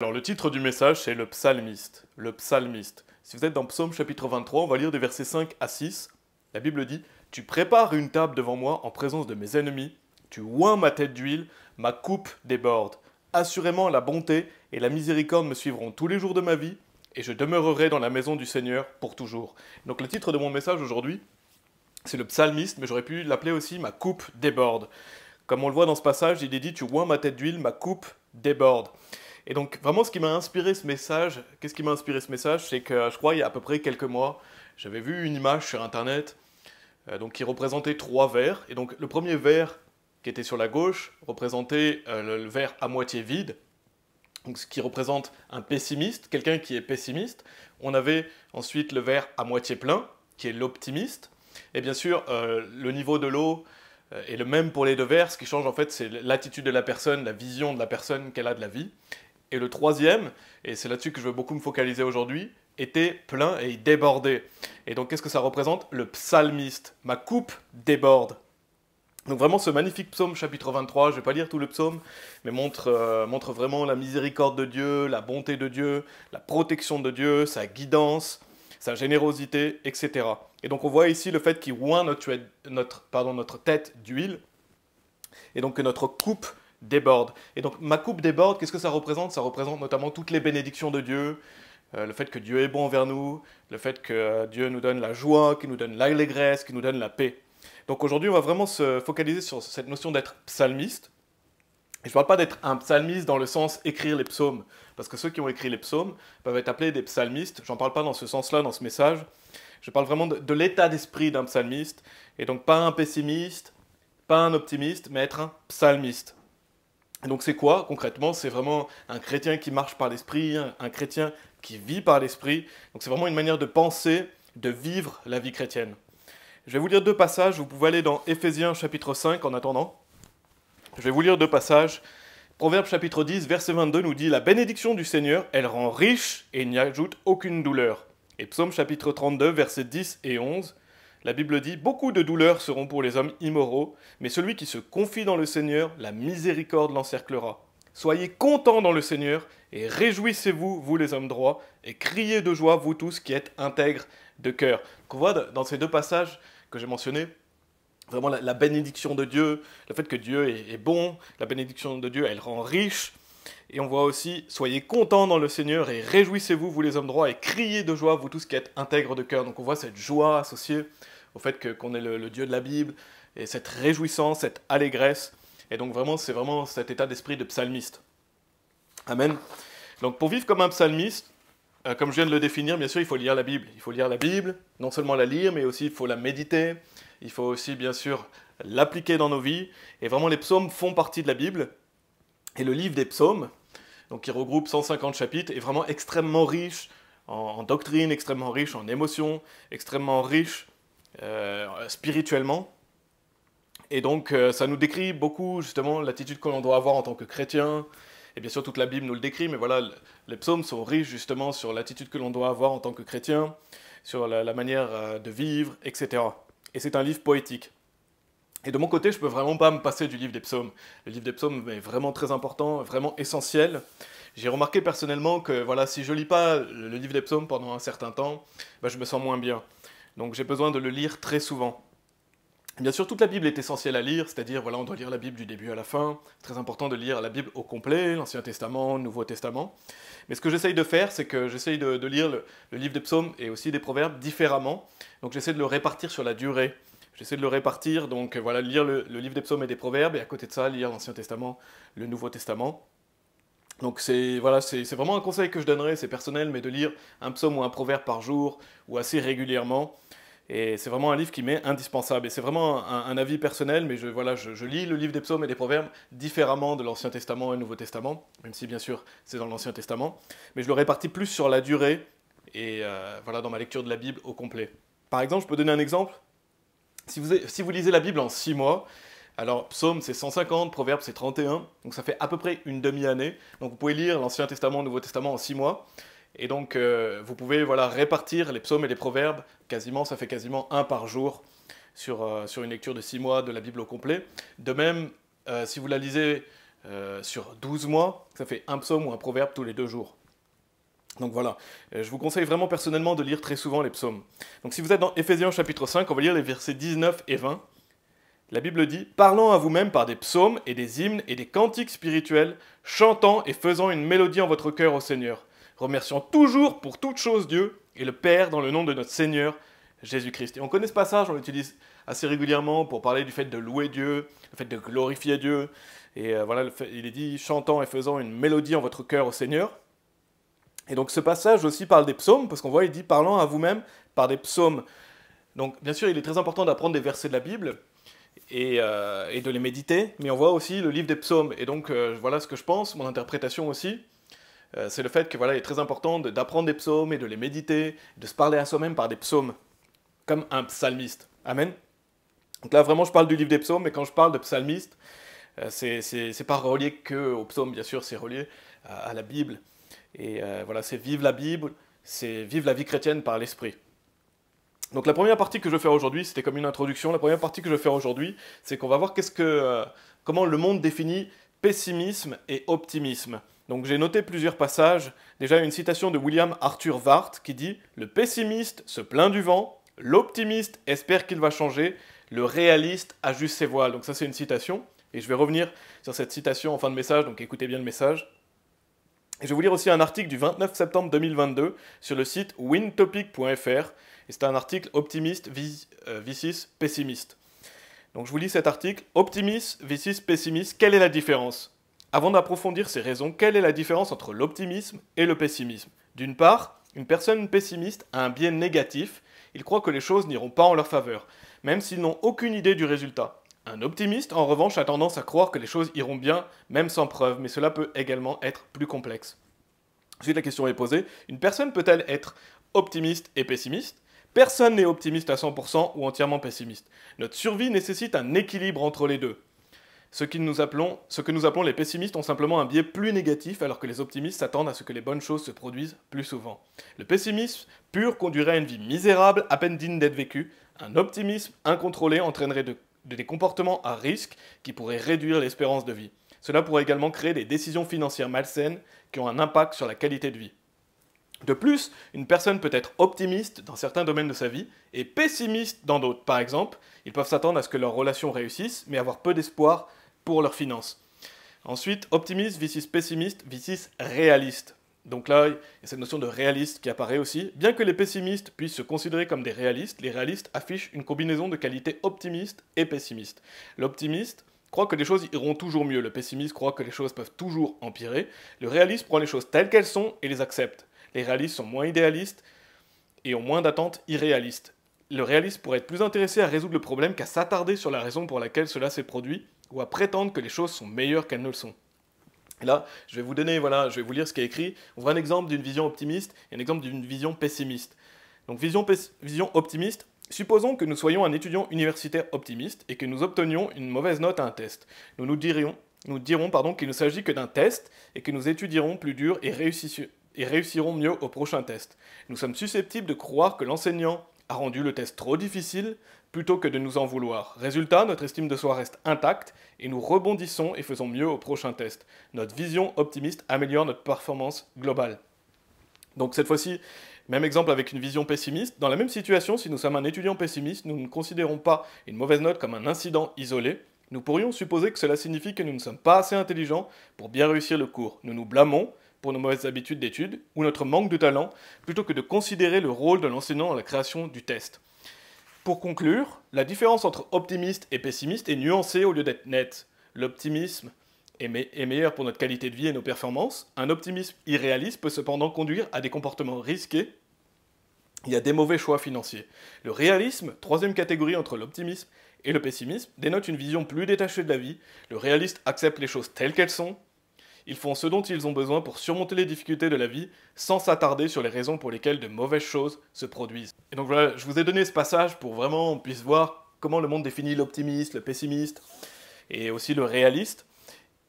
Alors le titre du message c'est le psalmiste, le psalmiste. Si vous êtes dans Psaume chapitre 23, on va lire des versets 5 à 6. La Bible dit « Tu prépares une table devant moi en présence de mes ennemis, tu oins ma tête d'huile, ma coupe déborde. Assurément la bonté et la miséricorde me suivront tous les jours de ma vie, et je demeurerai dans la maison du Seigneur pour toujours. » Donc le titre de mon message aujourd'hui, c'est le psalmiste, mais j'aurais pu l'appeler aussi « Ma coupe déborde ». Comme on le voit dans ce passage, il est dit « Tu oins ma tête d'huile, ma coupe déborde ». Et donc vraiment ce qui m'a inspiré ce message, qu'est-ce qui m'a inspiré ce message, c'est que je crois il y a à peu près quelques mois, j'avais vu une image sur internet donc, qui représentait trois verres. Et donc le premier verre qui était sur la gauche représentait le verre à moitié vide, donc, ce qui représente un pessimiste, quelqu'un qui est pessimiste. On avait ensuite le verre à moitié plein, qui est l'optimiste. Et bien sûr, le niveau de l'eau est le même pour les deux verres. Ce qui change en fait, c'est l'attitude de la personne, la vision de la personne qu'elle a de la vie. Et le troisième, et c'est là-dessus que je veux beaucoup me focaliser aujourd'hui, était plein et il débordait. Et donc qu'est-ce que ça représente? Le psalmiste. Ma coupe déborde. Donc vraiment ce magnifique psaume chapitre 23, je ne vais pas lire tout le psaume, mais montre vraiment la miséricorde de Dieu, la bonté de Dieu, la protection de Dieu, sa guidance, sa générosité, etc. Et donc on voit ici le fait qu'il oint notre tête d'huile, et donc que notre coupe déborde. Et donc ma coupe déborde, qu'est-ce que ça représente? Ça représente notamment toutes les bénédictions de Dieu, le fait que Dieu est bon envers nous, le fait que Dieu nous donne la joie, qu'il nous donne l'allégresse, qu'il nous donne la paix. Donc aujourd'hui, on va vraiment se focaliser sur cette notion d'être psalmiste. Et je ne parle pas d'être un psalmiste dans le sens écrire les psaumes, parce que ceux qui ont écrit les psaumes peuvent être appelés des psalmistes. J'en parle pas dans ce sens-là, dans ce message. Je parle vraiment de l'état d'esprit d'un psalmiste, et donc pas un pessimiste, pas un optimiste, mais être un psalmiste. Et donc c'est quoi concrètement? C'est vraiment un chrétien qui marche par l'esprit, un chrétien qui vit par l'esprit. Donc c'est vraiment une manière de penser, de vivre la vie chrétienne. Je vais vous lire deux passages, vous pouvez aller dans Éphésiens chapitre 5 en attendant. Je vais vous lire deux passages. Proverbe chapitre 10, verset 22 nous dit « La bénédiction du Seigneur, elle rend riche et n'y ajoute aucune douleur. » Et Psaume chapitre 32, versets 10 et 11, la Bible dit « Beaucoup de douleurs seront pour les hommes immoraux, mais celui qui se confie dans le Seigneur, la miséricorde l'encerclera. Soyez contents dans le Seigneur et réjouissez-vous, vous les hommes droits, et criez de joie, vous tous qui êtes intègres de cœur. » Donc on voit dans ces deux passages que j'ai mentionnés, vraiment la bénédiction de Dieu, le fait que Dieu est bon, la bénédiction de Dieu, elle rend riche. Et on voit aussi, soyez contents dans le Seigneur et réjouissez-vous, vous les hommes droits, et criez de joie, vous tous qui êtes intègres de cœur. Donc on voit cette joie associée au fait qu'on est le Dieu de la Bible, et cette réjouissance, cette allégresse. Et donc vraiment, c'est vraiment cet état d'esprit de psalmiste. Amen. Donc pour vivre comme un psalmiste, comme je viens de le définir, bien sûr, il faut lire la Bible. Il faut lire la Bible, non seulement la lire, mais aussi il faut la méditer. Il faut aussi, bien sûr, l'appliquer dans nos vies. Et vraiment, les psaumes font partie de la Bible. Et le livre des psaumes, donc qui regroupe 150 chapitres, est vraiment extrêmement riche en doctrine, extrêmement riche en émotions, extrêmement riche spirituellement. Et donc, ça nous décrit beaucoup, justement, l'attitude que l'on doit avoir en tant que chrétien. Et bien sûr, toute la Bible nous le décrit, mais voilà, les psaumes sont riches, justement, sur l'attitude que l'on doit avoir en tant que chrétien, sur la manière de vivre, etc. Et c'est un livre poétique. Et de mon côté, je ne peux vraiment pas me passer du livre des psaumes. Le livre des psaumes est vraiment très important, vraiment essentiel. J'ai remarqué personnellement que voilà, si je ne lis pas le livre des psaumes pendant un certain temps, ben, je me sens moins bien. Donc j'ai besoin de le lire très souvent. Bien sûr, toute la Bible est essentielle à lire, c'est-à-dire voilà, on doit lire la Bible du début à la fin. C'est très important de lire la Bible au complet, l'Ancien Testament, le Nouveau Testament. Mais ce que j'essaye de faire, c'est que j'essaye de lire le livre des psaumes et aussi des proverbes différemment. Donc j'essaie de le répartir sur la durée. J'essaie de le répartir, donc voilà, lire le livre des psaumes et des proverbes, et à côté de ça, lire l'Ancien Testament, le Nouveau Testament. Donc c'est vraiment un conseil que je donnerais, c'est personnel, mais de lire un psaume ou un proverbe par jour, ou assez régulièrement. Et c'est vraiment un livre qui m'est indispensable. Et c'est vraiment un avis personnel, mais je lis le livre des psaumes et des proverbes différemment de l'Ancien Testament et le Nouveau Testament, même si bien sûr c'est dans l'Ancien Testament. Mais je le répartis plus sur la durée, et voilà, dans ma lecture de la Bible au complet. Par exemple, je peux donner un exemple. Si vous lisez la Bible en 6 mois, alors psaume c'est 150, proverbe c'est 31, donc ça fait à peu près une demi-année. Donc vous pouvez lire l'Ancien Testament, le Nouveau Testament en 6 mois. Et donc, vous pouvez voilà, répartir les psaumes et les proverbes, ça fait quasiment un par jour sur une lecture de 6 mois de la Bible au complet. De même, si vous la lisez sur 12 mois, ça fait un psaume ou un proverbe tous les 2 jours. Donc voilà, je vous conseille vraiment personnellement de lire très souvent les psaumes. Donc si vous êtes dans Éphésiens chapitre 5, on va lire les versets 19 et 20. La Bible dit « Parlant à vous-même par des psaumes et des hymnes et des cantiques spirituels, chantant et faisant une mélodie en votre cœur au Seigneur, remerciant toujours pour toutes choses Dieu et le Père dans le nom de notre Seigneur Jésus-Christ. » Et on connaît ce passage, on l'utilise assez régulièrement pour parler du fait de louer Dieu, le fait de glorifier Dieu. Et voilà, il est dit « Chantant et faisant une mélodie en votre cœur au Seigneur ». Et donc ce passage aussi parle des psaumes, parce qu'on voit, il dit « Parlant à vous-même par des psaumes ». Donc bien sûr, il est très important d'apprendre des versets de la Bible, et de les méditer, mais on voit aussi le livre des psaumes. Et donc voilà ce que je pense, mon interprétation aussi, c'est le fait que voilà, il est très important d'apprendre des psaumes et de les méditer, de se parler à soi-même par des psaumes, comme un psalmiste. Amen. Donc là vraiment je parle du livre des psaumes, mais quand je parle de psalmiste, c'est pas relié que aux psaumes, bien sûr, c'est relié à la Bible. Et voilà, c'est vivre la Bible, c'est vivre la vie chrétienne par l'esprit. Donc la première partie que je vais faire aujourd'hui, c'était comme une introduction, la première partie que je vais faire aujourd'hui, c'est qu'on va voir comment le monde définit pessimisme et optimisme. Donc j'ai noté plusieurs passages, déjà une citation de William Arthur Ward qui dit « Le pessimiste se plaint du vent, l'optimiste espère qu'il va changer, le réaliste ajuste ses voiles ». Donc ça c'est une citation, et je vais revenir sur cette citation en fin de message, donc écoutez bien le message. Et je vais vous lire aussi un article du 29 septembre 2022 sur le site wintopic.fr. Et c'est un article optimiste versus pessimiste. Donc je vous lis cet article. Optimiste versus pessimiste, quelle est la différence? Avant d'approfondir ces raisons, quelle est la différence entre l'optimisme et le pessimisme? D'une part, une personne pessimiste a un biais négatif. Il croit que les choses n'iront pas en leur faveur, même s'ils n'ont aucune idée du résultat. Un optimiste, en revanche, a tendance à croire que les choses iront bien, même sans preuve, mais cela peut également être plus complexe. Ensuite, la question est posée, une personne peut-elle être optimiste et pessimiste? Personne n'est optimiste à 100% ou entièrement pessimiste. Notre survie nécessite un équilibre entre les deux. Ce que nous appelons les pessimistes ont simplement un biais plus négatif, alors que les optimistes s'attendent à ce que les bonnes choses se produisent plus souvent. Le pessimisme pur conduirait à une vie misérable, à peine digne d'être vécue. Un optimisme incontrôlé entraînerait des comportements à risque qui pourraient réduire l'espérance de vie. Cela pourrait également créer des décisions financières malsaines qui ont un impact sur la qualité de vie. De plus, une personne peut être optimiste dans certains domaines de sa vie et pessimiste dans d'autres. Par exemple, ils peuvent s'attendre à ce que leurs relations réussissent, mais avoir peu d'espoir pour leurs finances. Ensuite, optimiste versus pessimiste versus réaliste. Donc là, il y a cette notion de réaliste qui apparaît aussi. Bien que les pessimistes puissent se considérer comme des réalistes, les réalistes affichent une combinaison de qualités optimistes et pessimistes. L'optimiste croit que les choses iront toujours mieux, le pessimiste croit que les choses peuvent toujours empirer. Le réaliste prend les choses telles qu'elles sont et les accepte. Les réalistes sont moins idéalistes et ont moins d'attentes irréalistes. Le réaliste pourrait être plus intéressé à résoudre le problème qu'à s'attarder sur la raison pour laquelle cela s'est produit ou à prétendre que les choses sont meilleures qu'elles ne le sont. Et là, je vais vous lire ce qui est écrit. On voit un exemple d'une vision optimiste et un exemple d'une vision pessimiste. Donc vision optimiste, supposons que nous soyons un étudiant universitaire optimiste et que nous obtenions une mauvaise note à un test. Nous dirons qu'il ne s'agit que d'un test et que nous étudierons plus dur et réussirons mieux au prochain test. Nous sommes susceptibles de croire que l'enseignant a rendu le test trop difficile plutôt que de nous en vouloir. Résultat, notre estime de soi reste intacte et nous rebondissons et faisons mieux au prochain test. Notre vision optimiste améliore notre performance globale. Donc cette fois-ci, même exemple avec une vision pessimiste. Dans la même situation, si nous sommes un étudiant pessimiste, nous ne considérons pas une mauvaise note comme un incident isolé. Nous pourrions supposer que cela signifie que nous ne sommes pas assez intelligents pour bien réussir le cours. Nous nous blâmons pour nos mauvaises habitudes d'études ou notre manque de talent, plutôt que de considérer le rôle de l'enseignant dans la création du test. Pour conclure, la différence entre optimiste et pessimiste est nuancée au lieu d'être nette. L'optimisme est meilleur pour notre qualité de vie et nos performances. Un optimisme irréaliste peut cependant conduire à des comportements risqués et à des mauvais choix financiers. Le réalisme, troisième catégorie entre l'optimisme et le pessimisme, dénote une vision plus détachée de la vie. Le réaliste accepte les choses telles qu'elles sont. Ils font ce dont ils ont besoin pour surmonter les difficultés de la vie sans s'attarder sur les raisons pour lesquelles de mauvaises choses se produisent. Et donc voilà, je vous ai donné ce passage pour vraiment on puisse voir comment le monde définit l'optimiste, le pessimiste et aussi le réaliste.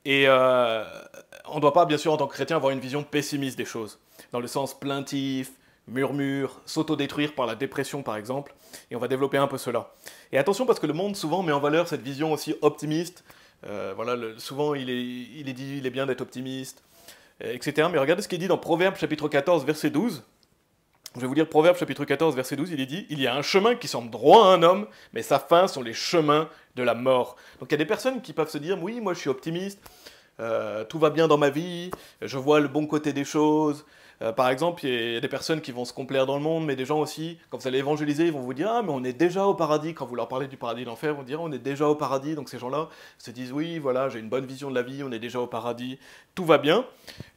Et on ne doit pas, bien sûr, en tant que chrétien, avoir une vision pessimiste des choses, dans le sens plaintif, murmure, s'autodétruire par la dépression par exemple, et on va développer un peu cela. Et attention parce que le monde souvent met en valeur cette vision aussi optimiste, Voilà, souvent il est dit, il est bien d'être optimiste, etc. Mais regardez ce qui est dit dans Proverbes chapitre 14, verset 12. Je vais vous lire Proverbes chapitre 14, verset 12, il est dit « Il y a un chemin qui semble droit à un homme, mais sa fin sont les chemins de la mort. » Donc il y a des personnes qui peuvent se dire « Oui, moi je suis optimiste, tout va bien dans ma vie, je vois le bon côté des choses. » Par exemple, il y a des personnes qui vont se complaire dans le monde, mais des gens aussi, quand vous allez évangéliser, ils vont vous dire « Ah, mais on est déjà au paradis. » Quand vous leur parlez du paradis et de l'enfer, ils vont dire « On est déjà au paradis. » Donc ces gens-là se disent « Oui, voilà, j'ai une bonne vision de la vie, on est déjà au paradis, tout va bien. »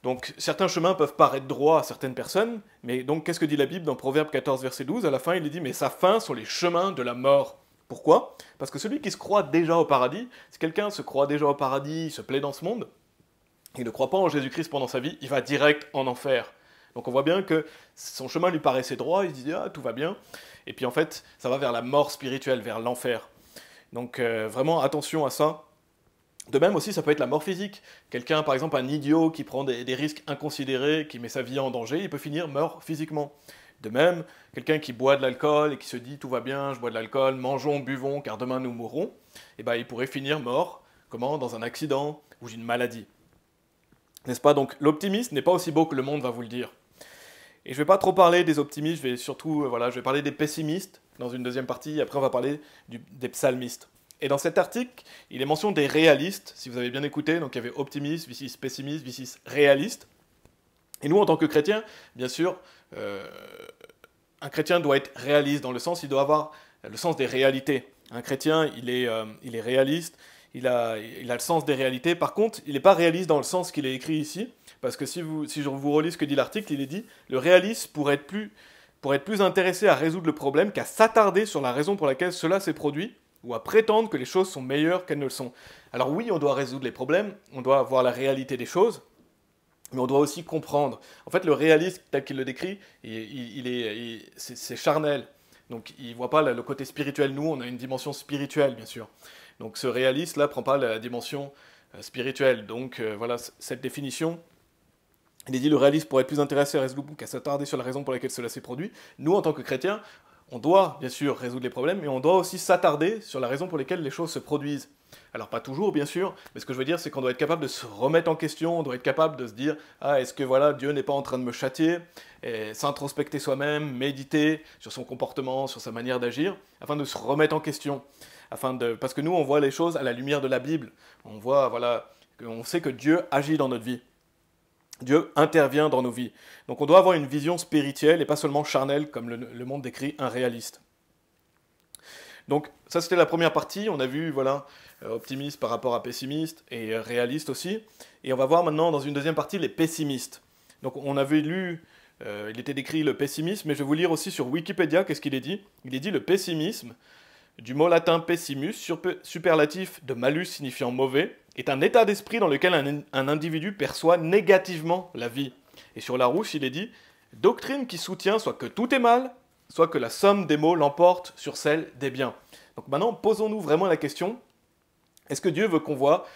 Donc certains chemins peuvent paraître droits à certaines personnes, mais donc qu'est-ce que dit la Bible dans Proverbe 14, verset 12? À la fin, il est dit « Mais sa fin sont les chemins de la mort. » Pourquoi? Parce que celui qui se croit déjà au paradis, si quelqu'un se croit déjà au paradis, il se plaît dans ce monde, il ne croit pas en Jésus-Christ pendant sa vie, il va direct en enfer. Donc on voit bien que son chemin lui paraissait droit, il se dit « Ah, tout va bien », et puis en fait, ça va vers la mort spirituelle, vers l'enfer. Donc vraiment attention à ça. De même aussi, ça peut être la mort physique. Quelqu'un, par exemple, un idiot qui prend des risques inconsidérés, qui met sa vie en danger, il peut finir mort physiquement. De même, quelqu'un qui boit de l'alcool et qui se dit « Tout va bien, je bois de l'alcool, mangeons, buvons, car demain nous mourrons », eh ben, il pourrait finir mort, comment? Dans un accident ou une maladie. N'est-ce pas? Donc l'optimisme n'est pas aussi beau que le monde va vous le dire. Et je ne vais pas trop parler des optimistes, je vais surtout je vais parler des pessimistes dans une deuxième partie, et après on va parler des psalmistes. Et dans cet article, il est mention des réalistes, si vous avez bien écouté, donc il y avait optimiste, vicis pessimiste, vicis réaliste. Et nous, en tant que chrétiens, bien sûr, un chrétien doit être réaliste, dans le sens, il doit avoir le sens des réalités. Un chrétien, il est réaliste, il a le sens des réalités. Par contre, il n'est pas réaliste dans le sens qu'il est écrit ici, parce que si je vous relis ce que dit l'article, il est dit « Le réaliste pourrait être plus intéressé à résoudre le problème qu'à s'attarder sur la raison pour laquelle cela s'est produit, ou à prétendre que les choses sont meilleures qu'elles ne le sont. » Alors oui, on doit résoudre les problèmes, on doit voir la réalité des choses, mais on doit aussi comprendre. En fait, le réaliste, tel qu'il le décrit, c'est charnel. Donc il ne voit pas le côté spirituel. Nous, on a une dimension spirituelle, bien sûr. Donc ce réaliste-là ne prend pas la dimension spirituelle. Donc voilà, cette définition, il est dit, le réaliste pourrait être plus intéressé à résoudre qu'à s'attarder sur la raison pour laquelle cela s'est produit. Nous, en tant que chrétiens, on doit bien sûr résoudre les problèmes, mais on doit aussi s'attarder sur la raison pour laquelle les choses se produisent. Alors pas toujours, bien sûr, mais ce que je veux dire, c'est qu'on doit être capable de se remettre en question, on doit être capable de se dire « Ah, est-ce que voilà, Dieu n'est pas en train de me châtier ?» Et s'introspecter soi-même, méditer sur son comportement, sur sa manière d'agir, afin de se remettre en question. Parce que nous, on voit les choses à la lumière de la Bible. On voit, voilà, on sait que Dieu agit dans notre vie. Dieu intervient dans nos vies. Donc on doit avoir une vision spirituelle et pas seulement charnelle, comme le monde décrit un réaliste. Donc ça c'était la première partie, on a vu voilà, optimiste par rapport à pessimiste et réaliste aussi. Et on va voir maintenant dans une deuxième partie les pessimistes. Donc on avait lu, il était décrit le pessimisme, mais je vais vous lire aussi sur Wikipédia qu'est-ce qu'il est dit. Il est dit le pessimisme, du mot latin pessimus, superlatif de malus signifiant mauvais, est un état d'esprit dans lequel un individu perçoit négativement la vie. Et sur Larousse, il est dit « Doctrine qui soutient soit que tout est mal, soit que la somme des maux l'emporte sur celle des biens. » Donc maintenant, posons-nous vraiment la question, est-ce que Dieu veut qu'on voit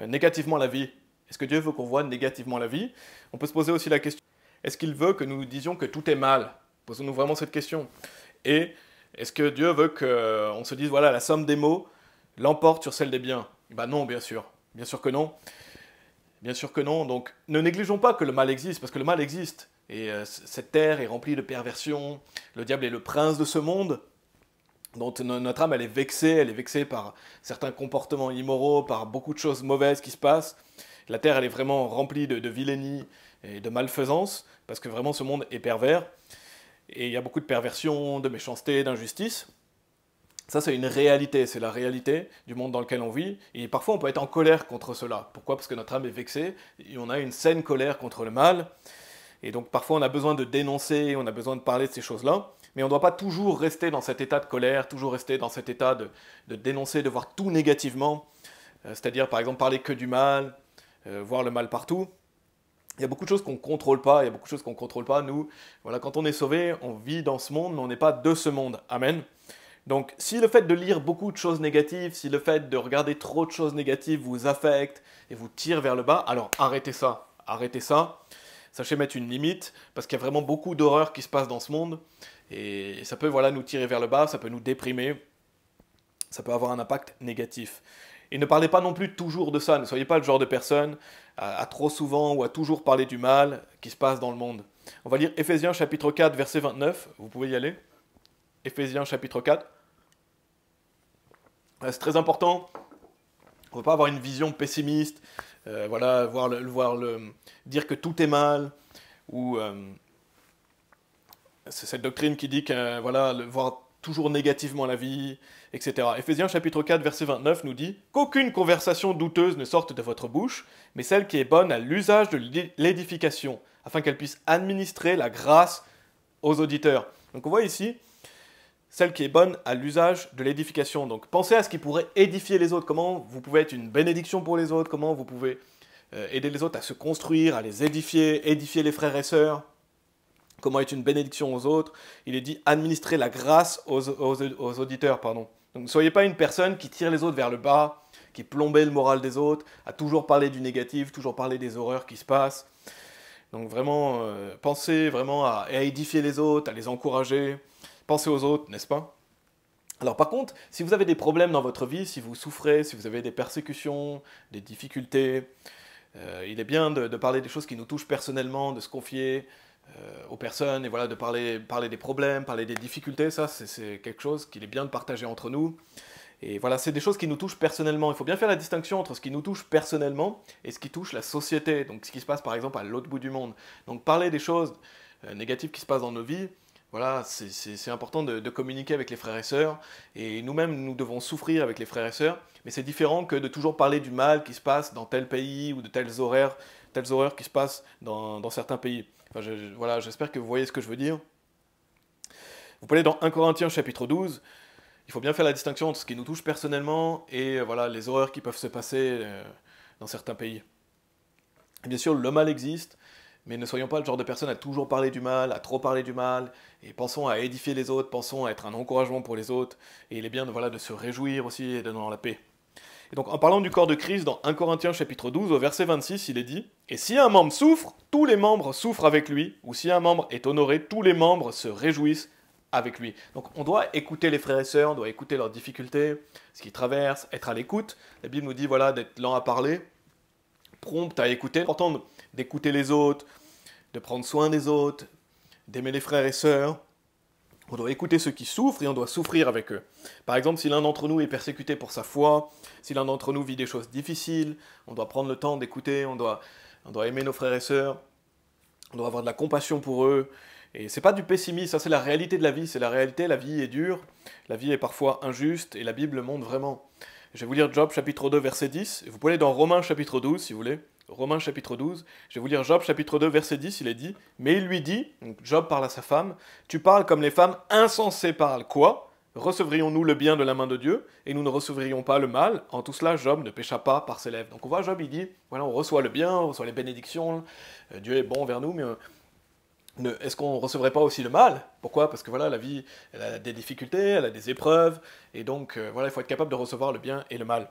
négativement la vie? Est-ce que Dieu veut qu'on voit négativement la vie? On peut se poser aussi la question, est-ce qu'il veut que nous disions que tout est mal? Posons-nous vraiment cette question. Et est-ce que Dieu veut qu'on se dise, voilà, la somme des maux l'emporte sur celle des biens? Ben non, bien sûr. Bien sûr que non. Bien sûr que non. Donc, ne négligeons pas que le mal existe, parce que le mal existe. Et cette terre est remplie de perversions. Le diable est le prince de ce monde. Donc, notre âme, elle est vexée par certains comportements immoraux, par beaucoup de choses mauvaises qui se passent. La terre, elle est vraiment remplie de vilainie et de malfaisance, parce que vraiment, ce monde est pervers. Et il y a beaucoup de perversions, de méchanceté, d'injustice. Ça, c'est une réalité, c'est la réalité du monde dans lequel on vit. Et parfois, on peut être en colère contre cela. Pourquoi? Parce que notre âme est vexée, et on a une saine colère contre le mal. Et donc, parfois, on a besoin de dénoncer, on a besoin de parler de ces choses-là. Mais on ne doit pas toujours rester dans cet état de colère, toujours rester dans cet état de dénoncer, de voir tout négativement. C'est-à-dire, par exemple, parler que du mal, voir le mal partout. Il y a beaucoup de choses qu'on ne contrôle pas, Nous, voilà, quand on est sauvé, on vit dans ce monde, mais on n'est pas de ce monde. Amen. Donc, si le fait de lire beaucoup de choses négatives, si le fait de regarder trop de choses négatives vous affecte et vous tire vers le bas, alors arrêtez ça. Arrêtez ça. Sachez mettre une limite, parce qu'il y a vraiment beaucoup d'horreurs qui se passent dans ce monde. Et ça peut voilà, nous tirer vers le bas, ça peut nous déprimer. Ça peut avoir un impact négatif. Et ne parlez pas non plus toujours de ça. Ne soyez pas le genre de personne à trop souvent ou à toujours parler du mal qui se passe dans le monde. On va lire Éphésiens chapitre 4, verset 29. Vous pouvez y aller. Éphésiens chapitre 4. C'est très important. On ne va pas avoir une vision pessimiste, voilà, dire que tout est mal, ou c'est cette doctrine qui dit que, voilà, voir toujours négativement la vie, etc. Éphésiens chapitre 4, verset 29 nous dit « Qu'aucune conversation douteuse ne sorte de votre bouche, mais celle qui est bonne à l'usage de l'édification, afin qu'elle puisse administrer la grâce aux auditeurs. » Donc on voit ici, celle qui est bonne à l'usage de l'édification. Donc pensez à ce qui pourrait édifier les autres, comment vous pouvez être une bénédiction pour les autres, comment vous pouvez aider les autres à se construire, à les édifier, édifier les frères et sœurs, comment être une bénédiction aux autres. Il est dit administrer la grâce aux auditeurs. Pardon. Donc ne soyez pas une personne qui tire les autres vers le bas, qui plombe le moral des autres, à toujours parler du négatif, toujours parler des horreurs qui se passent. Donc vraiment, pensez vraiment à édifier les autres, à les encourager. Pensez aux autres, n'est-ce pas? Alors par contre, si vous avez des problèmes dans votre vie, si vous souffrez, si vous avez des persécutions, des difficultés, il est bien de parler des choses qui nous touchent personnellement, de se confier aux personnes, et voilà, de parler des problèmes, parler des difficultés, ça c'est quelque chose qu'il est bien de partager entre nous. Et voilà, c'est des choses qui nous touchent personnellement. Il faut bien faire la distinction entre ce qui nous touche personnellement et ce qui touche la société, donc ce qui se passe par exemple à l'autre bout du monde. Donc parler des choses négatives qui se passent dans nos vies, voilà, c'est important de communiquer avec les frères et sœurs, et nous-mêmes, nous devons souffrir avec les frères et sœurs, mais c'est différent que de toujours parler du mal qui se passe dans tel pays, ou de telles horreurs qui se passent dans certains pays. Enfin, voilà, j'espère que vous voyez ce que je veux dire. Vous pouvez aller dans 1 Corinthiens chapitre 12, il faut bien faire la distinction entre ce qui nous touche personnellement, et voilà, les horreurs qui peuvent se passer dans certains pays. Et bien sûr, le mal existe, mais ne soyons pas le genre de personnes à toujours parler du mal, à trop parler du mal, et pensons à édifier les autres, pensons à être un encouragement pour les autres, et il est bien de se réjouir aussi et de dans la paix. Et donc en parlant du corps de Christ, dans 1 Corinthiens chapitre 12, au verset 26, il est dit « Et si un membre souffre, tous les membres souffrent avec lui, ou si un membre est honoré, tous les membres se réjouissent avec lui. » Donc on doit écouter les frères et sœurs, on doit écouter leurs difficultés, ce qu'ils traversent, être à l'écoute. La Bible nous dit voilà, d'être lent à parler, prompt à écouter. C'est important d'écouter les autres, de prendre soin des autres, d'aimer les frères et sœurs. On doit écouter ceux qui souffrent et on doit souffrir avec eux. Par exemple, si l'un d'entre nous est persécuté pour sa foi, si l'un d'entre nous vit des choses difficiles, on doit prendre le temps d'écouter, on doit aimer nos frères et sœurs, on doit avoir de la compassion pour eux. Et c'est pas du pessimisme, ça c'est la réalité de la vie, c'est la réalité, la vie est dure, la vie est parfois injuste et la Bible le montre vraiment. Je vais vous lire Job chapitre 2 verset 10, et vous pouvez aller dans Romains chapitre 12 si vous voulez. Romains chapitre 12, je vais vous lire Job chapitre 2 verset 10, il est dit « Mais il lui dit, donc Job parle à sa femme, tu parles comme les femmes insensées parlent, quoi? Recevrions-nous le bien de la main de Dieu, et nous ne recevrions pas le mal? En tout cela, Job ne pécha pas par ses lèvres. » Donc on voit Job, il dit, voilà, on reçoit le bien, on reçoit les bénédictions, Dieu est bon vers nous, mais est-ce qu'on ne recevrait pas aussi le mal? Pourquoi? Parce que voilà, la vie, elle a des difficultés, elle a des épreuves, et donc voilà, il faut être capable de recevoir le bien et le mal.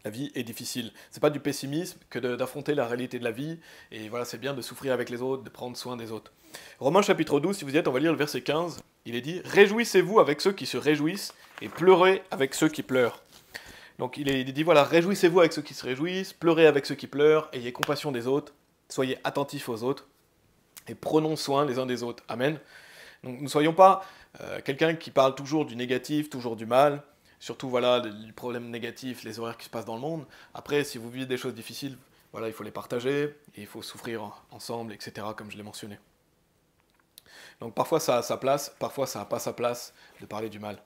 La vie est difficile. C'est pas du pessimisme que d'affronter la réalité de la vie, et voilà, c'est bien de souffrir avec les autres, de prendre soin des autres. Romains chapitre 12, si vous y êtes, on va lire le verset 15, il est dit « Réjouissez-vous avec ceux qui se réjouissent, et pleurez avec ceux qui pleurent. » Donc il dit voilà, réjouissez-vous avec ceux qui se réjouissent, pleurez avec ceux qui pleurent, ayez compassion des autres, soyez attentifs aux autres, et prenons soin les uns des autres. Amen. Donc ne soyons pas quelqu'un qui parle toujours du négatif, toujours du mal, surtout voilà, les problèmes négatifs, les horreurs qui se passent dans le monde. Après, si vous vivez des choses difficiles, voilà, il faut les partager, et il faut souffrir ensemble, etc., comme je l'ai mentionné. Donc parfois ça a sa place, parfois ça n'a pas sa place de parler du mal.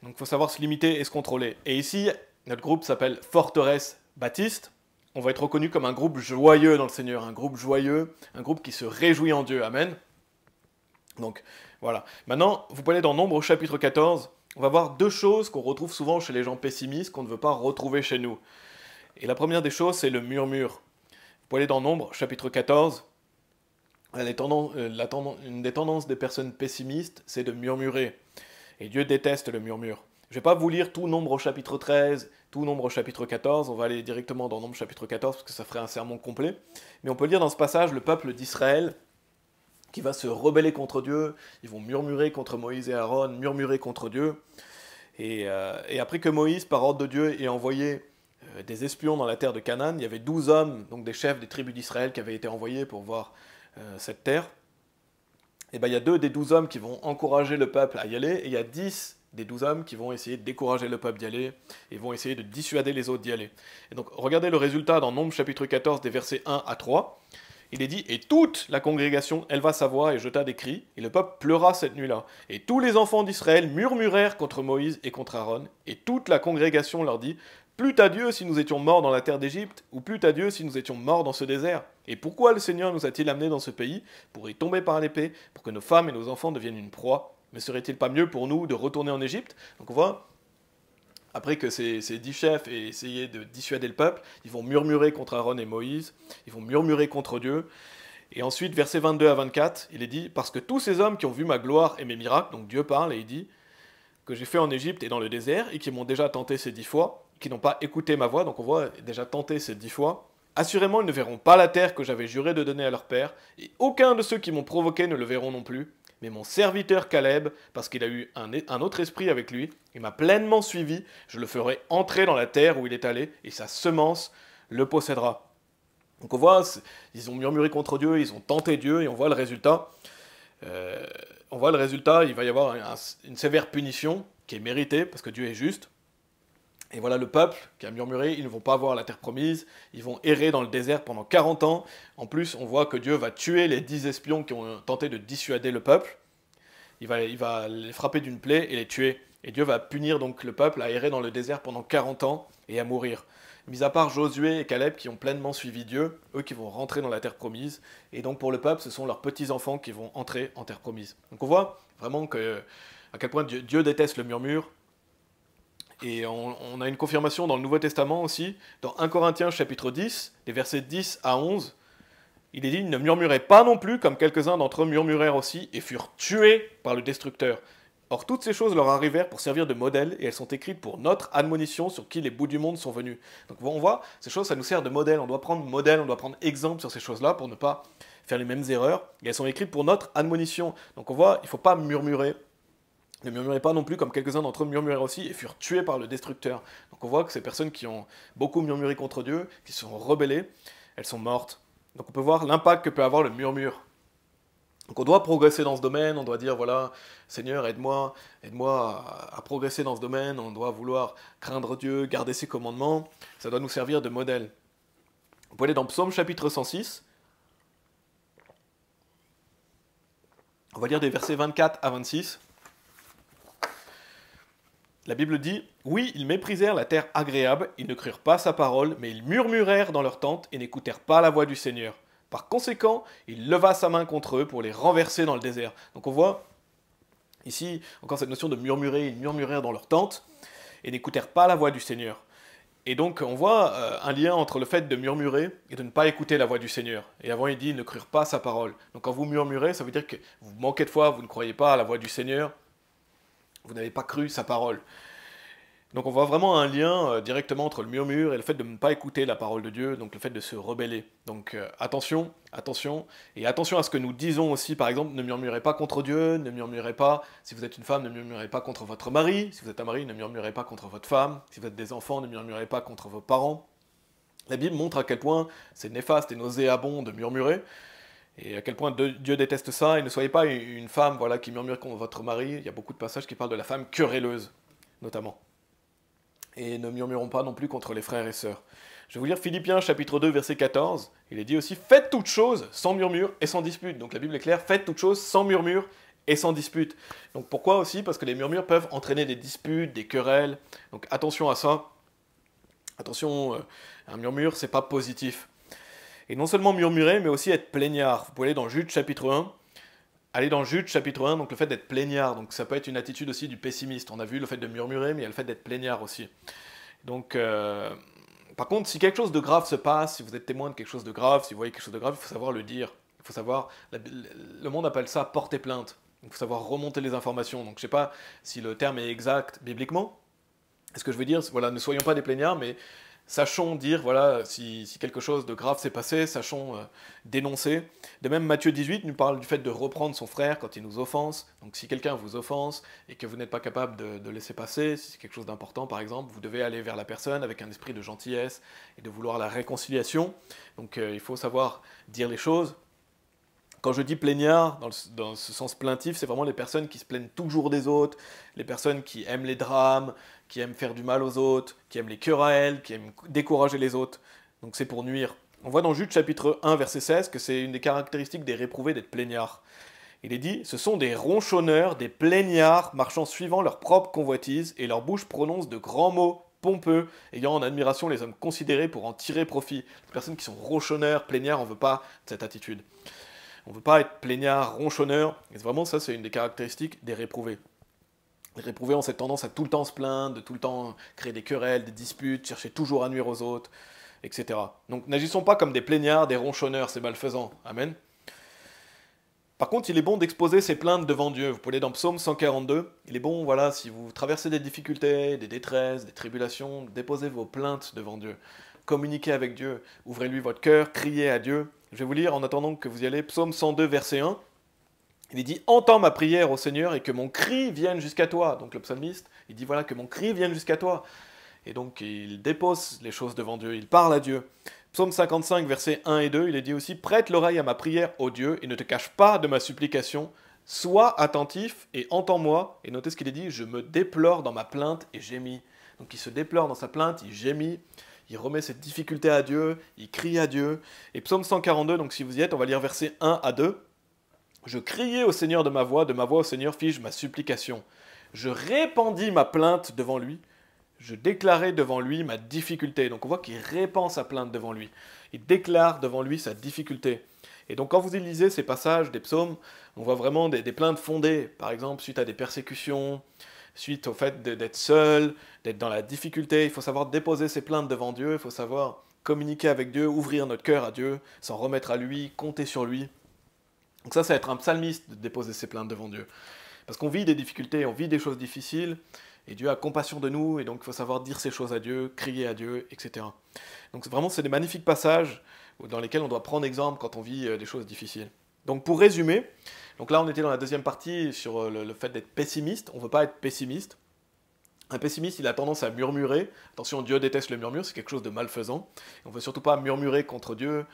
Donc il faut savoir se limiter et se contrôler. Et ici, notre groupe s'appelle Forteresse Baptiste. On va être reconnu comme un groupe joyeux dans le Seigneur, un groupe joyeux, un groupe qui se réjouit en Dieu. Amen. Donc voilà. Maintenant, vous pouvez aller dans Nombre au chapitre 14. On va voir deux choses qu'on retrouve souvent chez les gens pessimistes, qu'on ne veut pas retrouver chez nous. Et la première des choses, c'est le murmure. Vous pouvez aller dans Nombre, chapitre 14. Une des tendances des personnes pessimistes, c'est de murmurer. Et Dieu déteste le murmure. Je ne vais pas vous lire tout Nombre au chapitre 13, tout Nombre au chapitre 14. On va aller directement dans Nombre chapitre 14, parce que ça ferait un sermon complet. Mais on peut lire dans ce passage le peuple d'Israël qui va se rebeller contre Dieu. Ils vont murmurer contre Moïse et Aaron, murmurer contre Dieu. Et après que Moïse, par ordre de Dieu, ait envoyé des espions dans la terre de Canaan, il y avait 12 hommes, donc des chefs des tribus d'Israël, qui avaient été envoyés pour voir cette terre. Et ben, il y a 2 des 12 hommes qui vont encourager le peuple à y aller, et il y a 10 des 12 hommes qui vont essayer de décourager le peuple d'y aller, et vont essayer de dissuader les autres d'y aller. Et donc, regardez le résultat dans Nombres chapitre 14, des versets 1 à 3. Il est dit, et toute la congrégation éleva sa voix et jeta des cris, et le peuple pleura cette nuit-là. Et tous les enfants d'Israël murmurèrent contre Moïse et contre Aaron, et toute la congrégation leur dit, plût à Dieu si nous étions morts dans la terre d'Égypte, ou plût à Dieu si nous étions morts dans ce désert. Et pourquoi le Seigneur nous a-t-il amenés dans ce pays, pour y tomber par l'épée, pour que nos femmes et nos enfants deviennent une proie? Mais serait-il pas mieux pour nous de retourner en Égypte? Donc on voit, après que ces 10 chefs aient essayé de dissuader le peuple, ils vont murmurer contre Aaron et Moïse, ils vont murmurer contre Dieu. Et ensuite, versets 22 à 24, il est dit, parce que tous ces hommes qui ont vu ma gloire et mes miracles, donc Dieu parle et il dit, que j'ai fait en Égypte et dans le désert, et qui m'ont déjà tenté ces 10 fois, qui n'ont pas écouté ma voix, donc on voit déjà tenté ces 10 fois, assurément ils ne verront pas la terre que j'avais juré de donner à leur père, et aucun de ceux qui m'ont provoqué ne le verront non plus, mais mon serviteur Caleb, parce qu'il a eu un autre esprit avec lui, il m'a pleinement suivi, je le ferai entrer dans la terre où il est allé, et sa semence le possédera. Donc on voit, ils ont murmuré contre Dieu, ils ont tenté Dieu, et on voit le résultat. Il va y avoir une sévère punition qui est méritée, parce que Dieu est juste. Et voilà le peuple qui a murmuré, ils ne vont pas voir la terre promise, ils vont errer dans le désert pendant 40 ans. En plus, on voit que Dieu va tuer les 10 espions qui ont tenté de dissuader le peuple. Il va les frapper d'une plaie et les tuer. Et Dieu va punir donc le peuple à errer dans le désert pendant 40 ans et à mourir. Mis à part Josué et Caleb qui ont pleinement suivi Dieu, eux qui vont rentrer dans la terre promise. Et donc pour le peuple, ce sont leurs petits-enfants qui vont entrer en terre promise. Donc on voit vraiment à quel point Dieu déteste le murmure. Et on a une confirmation dans le Nouveau Testament aussi, dans 1 Corinthiens chapitre 10, les versets 10 à 11. Il est dit, ne murmurez pas non plus, comme quelques-uns d'entre eux murmurèrent aussi, et furent tués par le destructeur. Or toutes ces choses leur arrivèrent pour servir de modèle, et elles sont écrites pour notre admonition sur qui les bouts du monde sont venus. Donc on voit, ces choses, ça nous sert de modèle. On doit prendre modèle, on doit prendre exemple sur ces choses-là pour ne pas faire les mêmes erreurs. Et elles sont écrites pour notre admonition. Donc on voit, il ne faut pas murmurer. Ne murmurez pas non plus comme quelques-uns d'entre eux murmurèrent aussi et furent tués par le destructeur. Donc on voit que ces personnes qui ont beaucoup murmuré contre Dieu, qui se sont rebellées, elles sont mortes. Donc on peut voir l'impact que peut avoir le murmure. Donc on doit progresser dans ce domaine, on doit dire voilà, Seigneur, aide-moi à progresser dans ce domaine, on doit vouloir craindre Dieu, garder ses commandements, ça doit nous servir de modèle. Vous pouvez aller dans Psaume chapitre 106, on va lire des versets 24 à 26. La Bible dit, oui, ils méprisèrent la terre agréable, ils ne crurent pas sa parole, mais ils murmurèrent dans leur tente et n'écoutèrent pas la voix du Seigneur. Par conséquent, il leva sa main contre eux pour les renverser dans le désert. Donc on voit ici encore cette notion de murmurer, ils murmurèrent dans leur tente et n'écoutèrent pas la voix du Seigneur. Et donc on voit un lien entre le fait de murmurer et de ne pas écouter la voix du Seigneur. Et avant il dit, ils ne crurent pas sa parole. Donc quand vous murmurez, ça veut dire que vous manquez de foi, vous ne croyez pas à la voix du Seigneur, vous n'avez pas cru sa parole. Donc on voit vraiment un lien directement entre le murmure et le fait de ne pas écouter la parole de Dieu, donc le fait de se rebeller. Donc attention, et attention à ce que nous disons aussi, par exemple, ne murmurez pas contre Dieu, ne murmurez pas, si vous êtes une femme, ne murmurez pas contre votre mari, si vous êtes un mari, ne murmurez pas contre votre femme, si vous êtes des enfants, ne murmurez pas contre vos parents. La Bible montre à quel point c'est néfaste et nauséabond de murmurer, et à quel point Dieu déteste ça, et ne soyez pas une femme voilà, qui murmure contre votre mari, il y a beaucoup de passages qui parlent de la femme querelleuse, notamment. Et ne murmurons pas non plus contre les frères et sœurs. Je vais vous lire Philippiens chapitre 2 verset 14, il est dit aussi, faites toutes choses sans murmure et sans dispute. Donc la Bible est claire, faites toutes choses sans murmure et sans dispute. Donc pourquoi aussi? Parce que les murmures peuvent entraîner des disputes, des querelles, donc attention à ça. Attention, un murmure, c'est pas positif. Et non seulement murmurer, mais aussi être plaignard. Vous pouvez aller dans Jude chapitre 1. Allez dans Jude chapitre 1, donc le fait d'être plaignard. Donc ça peut être une attitude aussi du pessimiste. On a vu le fait de murmurer, mais il y a le fait d'être plaignard aussi. Donc, par contre, si quelque chose de grave se passe, si vous êtes témoin de quelque chose de grave, si vous voyez quelque chose de grave, il faut savoir le dire. Il faut savoir, le monde appelle ça porter plainte. Il faut savoir remonter les informations. Donc je ne sais pas si le terme est exact bibliquement. Ce que je veux dire, voilà, ne soyons pas des plaignards, mais sachons dire, voilà, si quelque chose de grave s'est passé, sachons dénoncer, De même, Matthieu 18 nous parle du fait de reprendre son frère quand il nous offense. Donc si quelqu'un vous offense et que vous n'êtes pas capable de laisser passer, si c'est quelque chose d'important par exemple, vous devez aller vers la personne avec un esprit de gentillesse et de vouloir la réconciliation. Donc il faut savoir dire les choses. Quand je dis plaignard, dans ce sens plaintif, c'est vraiment les personnes qui se plaignent toujours des autres, les personnes qui aiment les drames, qui aiment faire du mal aux autres, qui aiment les querelles, qui aiment décourager les autres. Donc c'est pour nuire. On voit dans Jude chapitre 1 verset 16 que c'est une des caractéristiques des réprouvés d'être plaignards. Il est dit, ce sont des ronchonneurs, des plaignards, marchant suivant leur propre convoitise, et leur bouche prononce de grands mots pompeux, ayant en admiration les hommes considérés pour en tirer profit. Les personnes qui sont ronchonneurs, plaignards, on ne veut pas cette attitude. On ne veut pas être plaignard, ronchonneur, et vraiment ça c'est une des caractéristiques des réprouvés. Les réprouvés ont cette tendance à tout le temps se plaindre, de tout le temps créer des querelles, des disputes, chercher toujours à nuire aux autres, etc. Donc n'agissons pas comme des plaignards, des ronchonneurs, c'est malfaisant. Amen. Par contre, il est bon d'exposer ses plaintes devant Dieu. Vous pouvez aller dans Psaume 142. Il est bon, voilà, si vous traversez des difficultés, des détresses, des tribulations, déposez vos plaintes devant Dieu. Communiquez avec Dieu. Ouvrez-lui votre cœur, criez à Dieu. Je vais vous lire en attendant que vous y allez. Psaume 102, verset 1. Il est dit « Entends ma prière au Seigneur et que mon cri vienne jusqu'à toi ». Donc le psalmiste, il dit « Voilà, que mon cri vienne jusqu'à toi ». Et donc il dépose les choses devant Dieu, il parle à Dieu. Psaume 55, versets 1 et 2, il est dit aussi « Prête l'oreille à ma prière, ô Dieu, et ne te cache pas de ma supplication. Sois attentif et entends-moi. » Et notez ce qu'il est dit « Je me déplore dans ma plainte et gémis. » Donc il se déplore dans sa plainte, il gémit, il remet cette difficulté à Dieu, il crie à Dieu. Et Psaume 142, donc si vous y êtes, on va lire versets 1 à 2. « Je criai au Seigneur de ma voix au Seigneur fis-je ma supplication. Je répandis ma plainte devant lui. Je déclarai devant lui ma difficulté. » Donc on voit qu'il répand sa plainte devant lui. Il déclare devant lui sa difficulté. Et donc quand vous lisez ces passages des psaumes, on voit vraiment des plaintes fondées. Par exemple, suite à des persécutions, suite au fait d'être seul, d'être dans la difficulté. Il faut savoir déposer ses plaintes devant Dieu. Il faut savoir communiquer avec Dieu, ouvrir notre cœur à Dieu, s'en remettre à lui, compter sur lui. Donc ça va être un psalmiste de déposer ses plaintes devant Dieu. Parce qu'on vit des difficultés, on vit des choses difficiles. Et Dieu a compassion de nous, et donc il faut savoir dire ces choses à Dieu, crier à Dieu, etc. Donc vraiment, c'est des magnifiques passages dans lesquels on doit prendre exemple quand on vit des choses difficiles. Donc pour résumer, donc là on était dans la deuxième partie sur le fait d'être pessimiste. On ne veut pas être pessimiste. Un pessimiste, il a tendance à murmurer. Attention, Dieu déteste le murmure, c'est quelque chose de malfaisant. On ne veut surtout pas murmurer contre Dieu.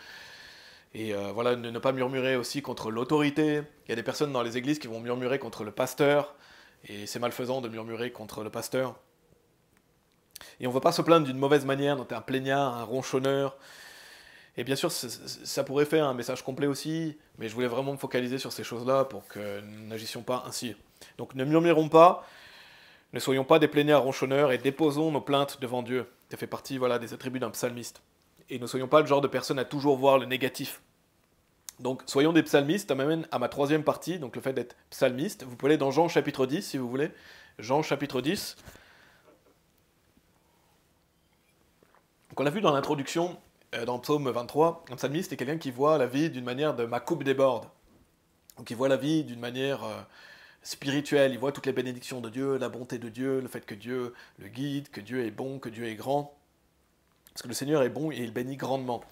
Et voilà, ne pas murmurer aussi contre l'autorité. Il y a des personnes dans les églises qui vont murmurer contre le pasteur. Et c'est malfaisant de murmurer contre le pasteur. Et on ne veut pas se plaindre d'une mauvaise manière, donc un plaignard, un ronchonneur. Et bien sûr, ça pourrait faire un message complet aussi, mais je voulais vraiment me focaliser sur ces choses-là pour que nous n'agissions pas ainsi. Donc ne murmurons pas, ne soyons pas des plaignards ronchonneurs et déposons nos plaintes devant Dieu. Ça fait partie des attributs d'un psalmiste. Et ne soyons pas le genre de personnes à toujours voir le négatif. Donc, soyons des psalmistes, ça m'amène à ma troisième partie, donc le fait d'être psalmiste. Vous pouvez aller dans Jean chapitre 10, si vous voulez. Jean chapitre 10. Donc, on l'a vu dans l'introduction, dans Psaume 23, un psalmiste est quelqu'un qui voit la vie d'une manière de « ma coupe déborde ». Donc, il voit la vie d'une manière spirituelle, il voit toutes les bénédictions de Dieu, la bonté de Dieu, le fait que Dieu le guide, que Dieu est bon, que Dieu est grand. Parce que le Seigneur est bon et il bénit grandement.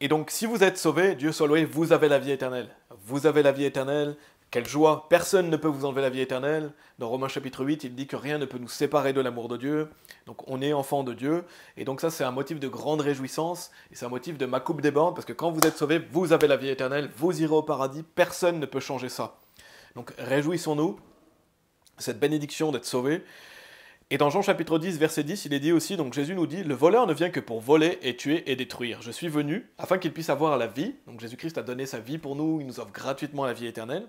Et donc, si vous êtes sauvés, Dieu soit loué, vous avez la vie éternelle. Vous avez la vie éternelle, quelle joie. Personne ne peut vous enlever la vie éternelle. Dans Romains chapitre 8, il dit que rien ne peut nous séparer de l'amour de Dieu. Donc, on est enfant de Dieu. Et donc ça, c'est un motif de grande réjouissance. Et c'est un motif de ma coupe déborde, parce que quand vous êtes sauvés, vous avez la vie éternelle, vous irez au paradis. Personne ne peut changer ça. Donc, réjouissons-nous, cette bénédiction d'être sauvés. Et dans Jean chapitre 10, verset 10, il est dit aussi, donc Jésus nous dit « Le voleur ne vient que pour voler et tuer et détruire. Je suis venu afin qu'il puisse avoir la vie. » Donc Jésus-Christ a donné sa vie pour nous, il nous offre gratuitement la vie éternelle.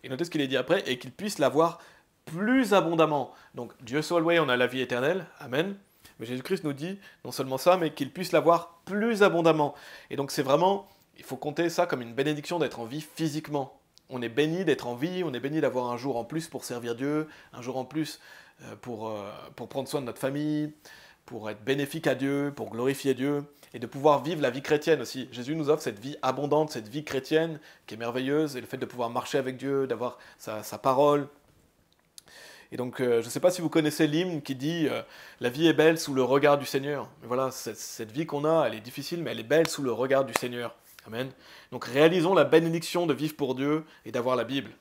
Et notez ce qu'il est dit après, et qu'il puisse l'avoir plus abondamment. Donc Dieu soit loué, on a la vie éternelle, amen. Mais Jésus-Christ nous dit non seulement ça, mais qu'il puisse l'avoir plus abondamment. Et donc c'est vraiment, il faut compter ça comme une bénédiction d'être en vie physiquement. On est béni d'être en vie, on est béni d'avoir un jour en plus pour servir Dieu, un jour en plus pour prendre soin de notre famille, pour être bénéfique à Dieu, pour glorifier Dieu, et de pouvoir vivre la vie chrétienne aussi. Jésus nous offre cette vie abondante, cette vie chrétienne qui est merveilleuse, et le fait de pouvoir marcher avec Dieu, d'avoir sa parole. Et donc, je ne sais pas si vous connaissez l'hymne qui dit « La vie est belle sous le regard du Seigneur ». Mais voilà, cette vie qu'on a, elle est difficile, mais elle est belle sous le regard du Seigneur. Amen. Donc réalisons la bénédiction de vivre pour Dieu et d'avoir la Bible.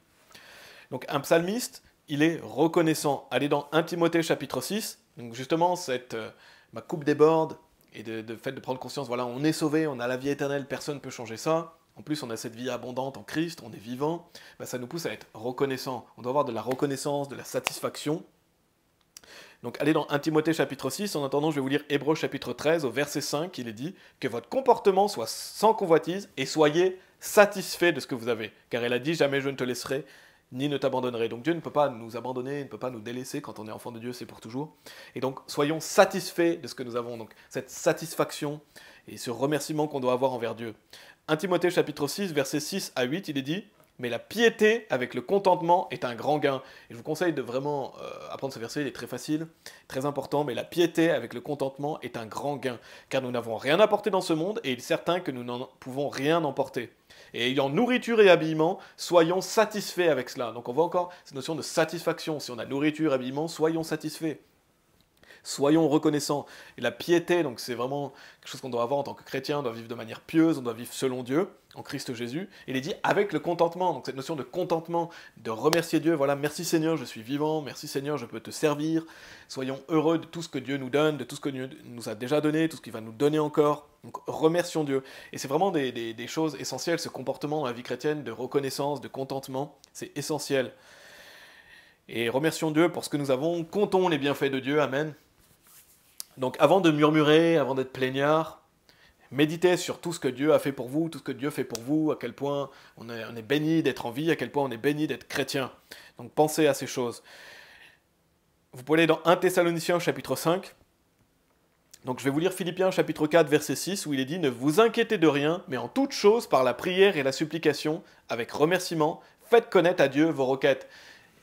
Donc un psalmiste, il est reconnaissant. Allez dans 1 Timothée chapitre 6, donc justement ma coupe déborde, et de fait de prendre conscience, voilà, on est sauvé, on a la vie éternelle, personne ne peut changer ça. En plus, on a cette vie abondante en Christ, on est vivant. Ben, ça nous pousse à être reconnaissant. On doit avoir de la reconnaissance, de la satisfaction. Donc allez dans 1 Timothée chapitre 6, en attendant je vais vous lire Hébreux chapitre 13 au verset 5, il est dit que votre comportement soit sans convoitise et soyez satisfait de ce que vous avez. Car il a dit jamais je ne te laisserai ni ne t'abandonnerai. Donc Dieu ne peut pas nous abandonner, il ne peut pas nous délaisser, quand on est enfant de Dieu c'est pour toujours. Et donc soyons satisfaits de ce que nous avons, donc cette satisfaction et ce remerciement qu'on doit avoir envers Dieu. 1 Timothée chapitre 6 versets 6 à 8 il est dit mais la piété avec le contentement est un grand gain. Et je vous conseille de vraiment apprendre ce verset, il est très facile, très important. Mais la piété avec le contentement est un grand gain. Car nous n'avons rien apporté dans ce monde et il est certain que nous n'en pouvons rien emporter. Et ayant nourriture et habillement, soyons satisfaits avec cela. Donc on voit encore cette notion de satisfaction. Si on a nourriture et habillement, soyons satisfaits. Soyons reconnaissants. Et la piété, donc c'est vraiment quelque chose qu'on doit avoir en tant que chrétien, on doit vivre de manière pieuse, on doit vivre selon Dieu, en Christ Jésus. Il est dit avec le contentement, donc cette notion de contentement, de remercier Dieu, voilà, merci Seigneur, je suis vivant, merci Seigneur, je peux te servir. Soyons heureux de tout ce que Dieu nous donne, de tout ce que Dieu nous a déjà donné, tout ce qu'il va nous donner encore. Donc remercions Dieu. Et c'est vraiment des choses essentielles, ce comportement dans la vie chrétienne de reconnaissance, de contentement, c'est essentiel. Et remercions Dieu pour ce que nous avons, comptons les bienfaits de Dieu, amen. Donc avant de murmurer, avant d'être plaignard, méditez sur tout ce que Dieu a fait pour vous, tout ce que Dieu fait pour vous, à quel point on est béni d'être en vie, à quel point on est béni d'être chrétien. Donc pensez à ces choses. Vous pouvez aller dans 1 Thessaloniciens chapitre 5. Donc je vais vous lire Philippiens chapitre 4 verset 6 où il est dit « Ne vous inquiétez de rien, mais en toute chose par la prière et la supplication, avec remerciement, faites connaître à Dieu vos requêtes. »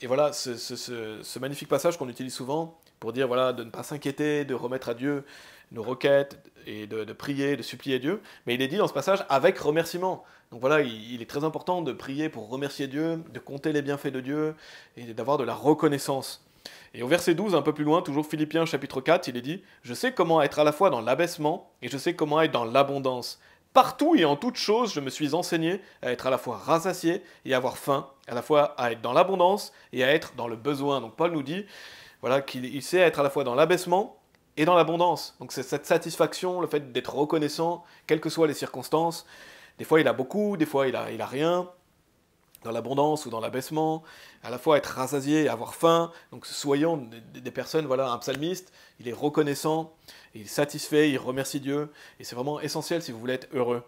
Et voilà ce magnifique passage qu'on utilise souvent pour dire voilà, de ne pas s'inquiéter, de remettre à Dieu nos requêtes et de prier, de supplier Dieu. Mais il est dit dans ce passage avec remerciement. Donc voilà, il est très important de prier pour remercier Dieu, de compter les bienfaits de Dieu et d'avoir de la reconnaissance. Et au verset 12, un peu plus loin, toujours Philippiens chapitre 4, il est dit « Je sais comment être à la fois dans l'abaissement et je sais comment être dans l'abondance. Partout et en toutes choses, je me suis enseigné à être à la fois rassasié et à avoir faim, à la fois à être dans l'abondance et à être dans le besoin. » Donc Paul nous dit voilà, qu'il sait être à la fois dans l'abaissement et dans l'abondance. Donc c'est cette satisfaction, le fait d'être reconnaissant, quelles que soient les circonstances. Des fois il a beaucoup, des fois il a rien, dans l'abondance ou dans l'abaissement, à la fois être rassasié et avoir faim. Donc soyons des personnes, voilà, un psalmiste, il est reconnaissant, il est satisfait, il remercie Dieu, et c'est vraiment essentiel si vous voulez être heureux.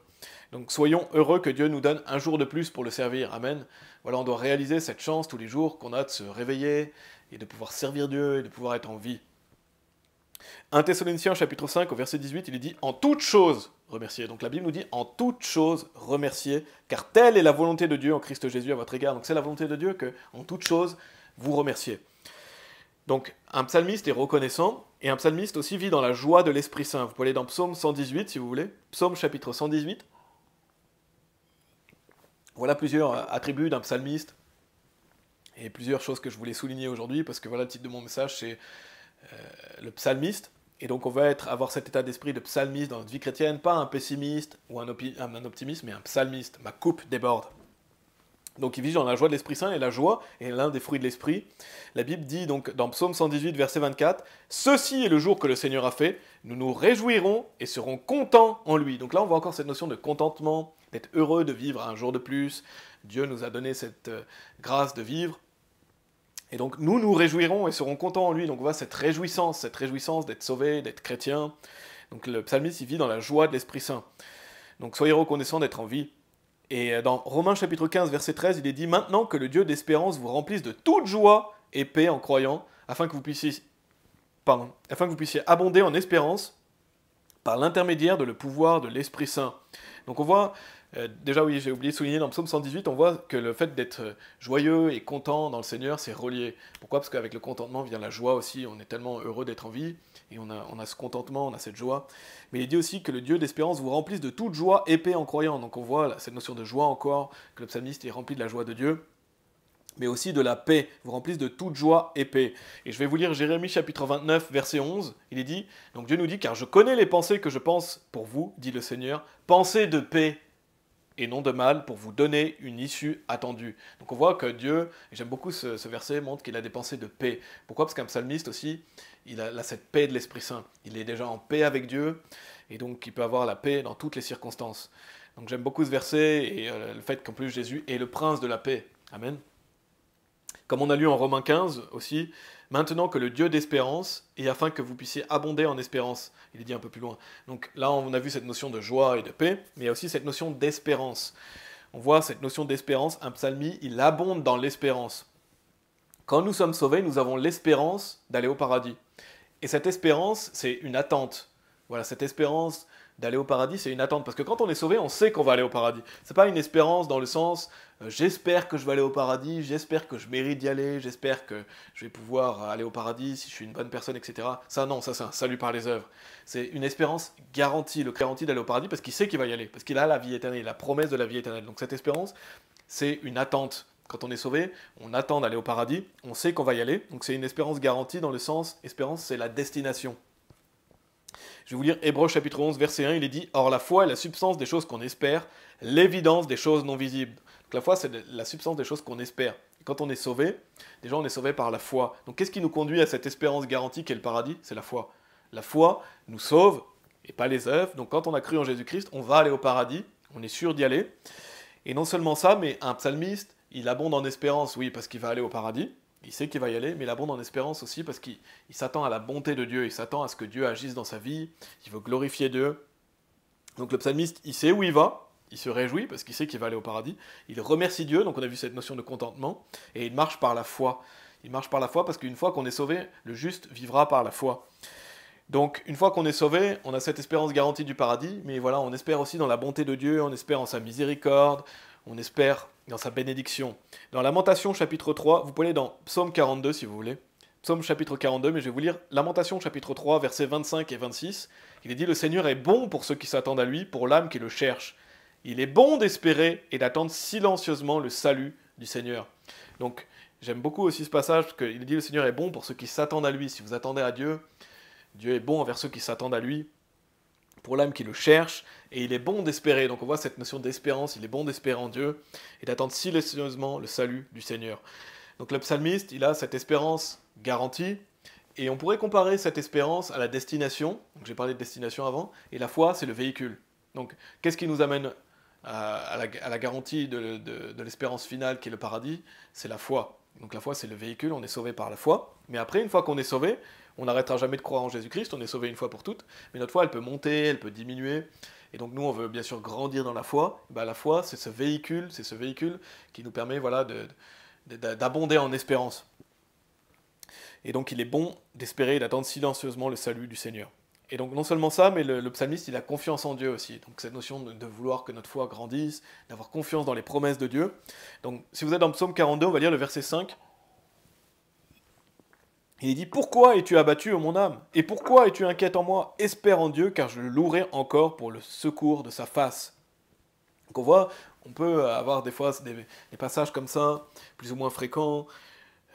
Donc soyons heureux que Dieu nous donne un jour de plus pour le servir. Amen. Voilà, on doit réaliser cette chance tous les jours qu'on a de se réveiller et de pouvoir servir Dieu et de pouvoir être en vie. 1 Thessaloniciens chapitre 5 au verset 18, il est dit « En toute chose, remerciez ». Donc la Bible nous dit « En toute chose, remerciez, car telle est la volonté de Dieu en Christ Jésus à votre égard. » Donc c'est la volonté de Dieu que, en toute chose, vous remerciez. Donc un psalmiste est reconnaissant, et un psalmiste aussi vit dans la joie de l'Esprit Saint. Vous pouvez aller dans Psaume 118 si vous voulez, Psaume chapitre 118. Voilà plusieurs attributs d'un psalmiste, et plusieurs choses que je voulais souligner aujourd'hui, parce que voilà le titre de mon message, c'est le psalmiste. Et donc on va avoir cet état d'esprit de psalmiste dans notre vie chrétienne, pas un pessimiste ou un optimiste, mais un psalmiste. Ma coupe déborde. Donc il vit dans la joie de l'Esprit Saint, et la joie est l'un des fruits de l'Esprit. La Bible dit donc dans Psaume 118, verset 24, « Ceci est le jour que le Seigneur a fait, nous nous réjouirons et serons contents en lui. » Donc là on voit encore cette notion de contentement, d'être heureux de vivre un jour de plus. Dieu nous a donné cette grâce de vivre. Et donc nous nous réjouirons et serons contents en lui. Donc on voit cette réjouissance d'être sauvé, d'être chrétien. Donc le psalmiste, il vit dans la joie de l'Esprit Saint. Donc soyez reconnaissants d'être en vie. Et dans Romains chapitre 15, verset 13, il est dit « Maintenant que le Dieu d'espérance vous remplisse de toute joie et paix en croyant, afin que vous puissiez abonder en espérance par l'intermédiaire de le pouvoir de l'Esprit Saint. » Donc on voit, déjà oui, j'ai oublié de souligner dans Psaume 118, on voit que le fait d'être joyeux et content dans le Seigneur, c'est relié. Pourquoi? Parce qu'avec le contentement vient la joie aussi, on est tellement heureux d'être en vie, et on a ce contentement, on a cette joie. Mais il dit aussi que le Dieu d'espérance vous remplisse de toute joie et paix en croyant. Donc on voit cette notion de joie encore, que le psalmiste est rempli de la joie de Dieu, mais aussi de la paix, vous remplisse de toute joie et paix. Et je vais vous lire Jérémie chapitre 29, verset 11, il est dit, donc Dieu nous dit, « Car je connais les pensées que je pense pour vous, dit le Seigneur, pensées de paix et non de mal, pour vous donner une issue attendue. Donc on voit que Dieu, et j'aime beaucoup ce verset, montre qu'il a des pensées de paix. Pourquoi? Parce qu'un psalmiste aussi, il a cette paix de l'Esprit Saint. Il est déjà en paix avec Dieu, et donc il peut avoir la paix dans toutes les circonstances. Donc j'aime beaucoup ce verset, et le fait qu'en plus Jésus est le prince de la paix. Amen. Comme on a lu en Romains 15 aussi, maintenant que le Dieu d'espérance, et afin que vous puissiez abonder en espérance. Il est dit un peu plus loin. Donc là, on a vu cette notion de joie et de paix, mais il y a aussi cette notion d'espérance. On voit cette notion d'espérance, un psalmie, il abonde dans l'espérance. Quand nous sommes sauvés, nous avons l'espérance d'aller au paradis. Et cette espérance, c'est une attente. Voilà, cette espérance d'aller au paradis, c'est une attente. Parce que quand on est sauvé, on sait qu'on va aller au paradis. C'est pas une espérance dans le sens j'espère que je vais aller au paradis, j'espère que je mérite d'y aller, j'espère que je vais pouvoir aller au paradis si je suis une bonne personne, etc. Ça, non, ça c'est un salut par les œuvres. C'est une espérance garantie, le garantie d'aller au paradis parce qu'il sait qu'il va y aller, parce qu'il a la vie éternelle, la promesse de la vie éternelle. Donc cette espérance, c'est une attente. Quand on est sauvé, on attend d'aller au paradis, on sait qu'on va y aller. Donc c'est une espérance garantie dans le sens, espérance, c'est la destination. Je vais vous lire Hébreux chapitre 11, verset 1, il est dit « Or la foi est la substance des choses qu'on espère, l'évidence des choses non visibles. » Donc la foi, c'est la substance des choses qu'on espère. Et quand on est sauvé, déjà on est sauvé par la foi. Donc qu'est-ce qui nous conduit à cette espérance garantie qu'est le paradis? C'est la foi. La foi nous sauve, et pas les œuvres. Donc quand on a cru en Jésus-Christ, on va aller au paradis, on est sûr d'y aller. Et non seulement ça, mais un psalmiste, il abonde en espérance, oui, parce qu'il va aller au paradis. Il sait qu'il va y aller, mais il abonde en espérance aussi parce qu'il s'attend à la bonté de Dieu, il s'attend à ce que Dieu agisse dans sa vie, il veut glorifier Dieu. Donc le psalmiste, il sait où il va, il se réjouit parce qu'il sait qu'il va aller au paradis, il remercie Dieu, donc on a vu cette notion de contentement, et il marche par la foi. Il marche par la foi parce qu'une fois qu'on est sauvé, le juste vivra par la foi. Donc une fois qu'on est sauvé, on a cette espérance garantie du paradis, mais voilà, on espère aussi dans la bonté de Dieu, on espère en sa miséricorde, on espère dans sa bénédiction. Dans Lamentation chapitre 3, vous pouvez aller dans Psaume 42 si vous voulez. Psaume chapitre 42, mais je vais vous lire Lamentation chapitre 3, versets 25 et 26. Il est dit « Le Seigneur est bon pour ceux qui s'attendent à lui, pour l'âme qui le cherche. Il est bon d'espérer et d'attendre silencieusement le salut du Seigneur. » Donc j'aime beaucoup aussi ce passage, parce qu'il dit « Le Seigneur est bon pour ceux qui s'attendent à lui. » Si vous attendez à Dieu, Dieu est bon envers ceux qui s'attendent à lui, pour l'âme qui le cherche, et il est bon d'espérer. Donc on voit cette notion d'espérance, il est bon d'espérer en Dieu, et d'attendre silencieusement le salut du Seigneur. Donc le psalmiste, il a cette espérance garantie, et on pourrait comparer cette espérance à la destination, donc j'ai parlé de destination avant, et la foi, c'est le véhicule. Donc qu'est-ce qui nous amène à la garantie de l'espérance finale qui est le paradis? C'est la foi. Donc la foi, c'est le véhicule, on est sauvé par la foi, mais après, une fois qu'on est sauvé, on n'arrêtera jamais de croire en Jésus-Christ, on est sauvé une fois pour toutes, mais notre foi, elle peut monter, elle peut diminuer, et donc nous, on veut bien sûr grandir dans la foi. Ben, la foi, c'est ce véhicule qui nous permet voilà, d'abonder en espérance. Et donc il est bon d'espérer et d'attendre silencieusement le salut du Seigneur. Et donc non seulement ça, mais le psalmiste, il a confiance en Dieu aussi. Donc cette notion de vouloir que notre foi grandisse, d'avoir confiance dans les promesses de Dieu. Donc si vous êtes dans Psaume 42, on va lire le verset 5. Il dit « Pourquoi es-tu abattu, ô mon âme? Et pourquoi es-tu inquiète en moi? Espère en Dieu, car je le louerai encore pour le secours de sa face. » Donc on voit, on peut avoir des fois des passages comme ça, plus ou moins fréquents,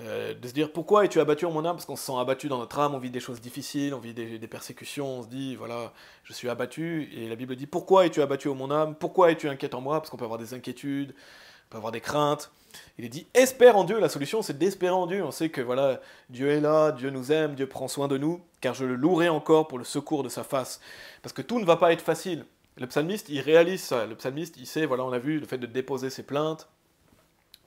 de se dire « Pourquoi es-tu abattu, ô mon âme? » Parce qu'on se sent abattu dans notre âme, on vit des choses difficiles, on vit des persécutions, on se dit « Voilà, je suis abattu. » Et la Bible dit « Pourquoi es-tu abattu, ô mon âme? Pourquoi es-tu inquiète en moi? » Parce qu'on peut avoir des inquiétudes, on peut avoir des craintes. Il est dit « Espère en Dieu ». La solution, c'est d'espérer en Dieu. On sait que voilà, Dieu est là, Dieu nous aime, Dieu prend soin de nous, car je le louerai encore pour le secours de sa face. Parce que tout ne va pas être facile. Le psalmiste, il réalise ça. Le psalmiste, il sait, voilà, on a vu le fait de déposer ses plaintes,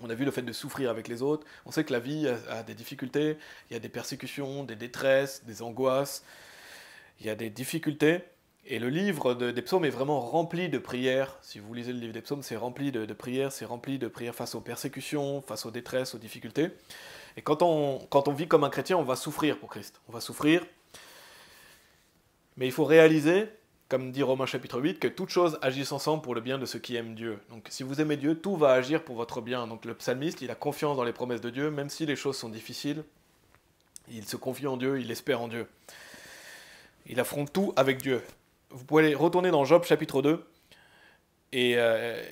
on a vu le fait de souffrir avec les autres. On sait que la vie a des difficultés, il y a des persécutions, des détresses, des angoisses, il y a des difficultés. Et le livre des psaumes est vraiment rempli de prières. Si vous lisez le livre des psaumes, c'est rempli de prières, c'est rempli de prières face aux persécutions, face aux détresses, aux difficultés. Et quand on vit comme un chrétien, on va souffrir pour Christ. On va souffrir. Mais il faut réaliser, comme dit Romains chapitre 8, que toutes choses agissent ensemble pour le bien de ceux qui aiment Dieu. Donc si vous aimez Dieu, tout va agir pour votre bien. Donc le psalmiste, il a confiance dans les promesses de Dieu, même si les choses sont difficiles. Il se confie en Dieu, il espère en Dieu. Il affronte tout avec Dieu. Vous pouvez retourner dans Job chapitre 2, et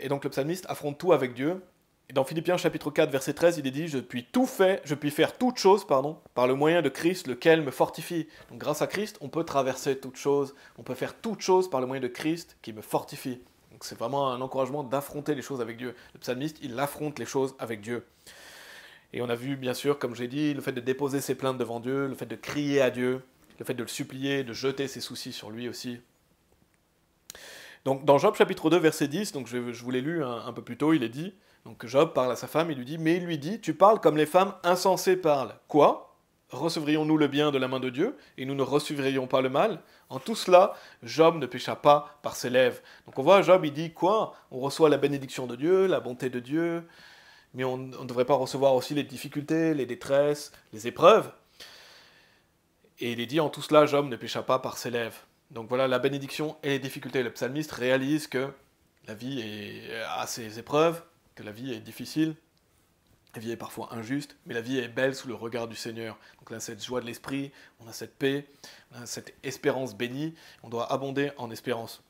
donc le psalmiste affronte tout avec Dieu. Et dans Philippiens chapitre 4, verset 13, il est dit « Je puis faire toutes choses par le moyen de Christ, lequel me fortifie. » Donc grâce à Christ, on peut traverser toutes choses, on peut faire toutes choses par le moyen de Christ qui me fortifie. Donc Donc c'est vraiment un encouragement d'affronter les choses avec Dieu. Le psalmiste, il affronte les choses avec Dieu. Et on a vu, bien sûr, comme j'ai dit, le fait de déposer ses plaintes devant Dieu, le fait de crier à Dieu, le fait de le supplier, de jeter ses soucis sur lui aussi. Donc dans Job chapitre 2, verset 10, donc je vous l'ai lu un peu plus tôt, il est dit, donc Job parle à sa femme, il lui dit, mais il lui dit, tu parles comme les femmes insensées parlent. Quoi? Recevrions-nous le bien de la main de Dieu, et nous ne recevrions pas le mal? En tout cela, Job ne pécha pas par ses lèvres. Donc on voit, Job, il dit, quoi? On reçoit la bénédiction de Dieu, la bonté de Dieu, mais on ne devrait pas recevoir aussi les difficultés, les détresses, les épreuves. Et il est dit, en tout cela, Job ne pécha pas par ses lèvres. Donc voilà, la bénédiction et les difficultés. Le psalmiste réalise que la vie a ses épreuves, que la vie est difficile, la vie est parfois injuste, mais la vie est belle sous le regard du Seigneur. Donc on a cette joie de l'esprit, on a cette paix, on a cette espérance bénie, on doit abonder en espérance.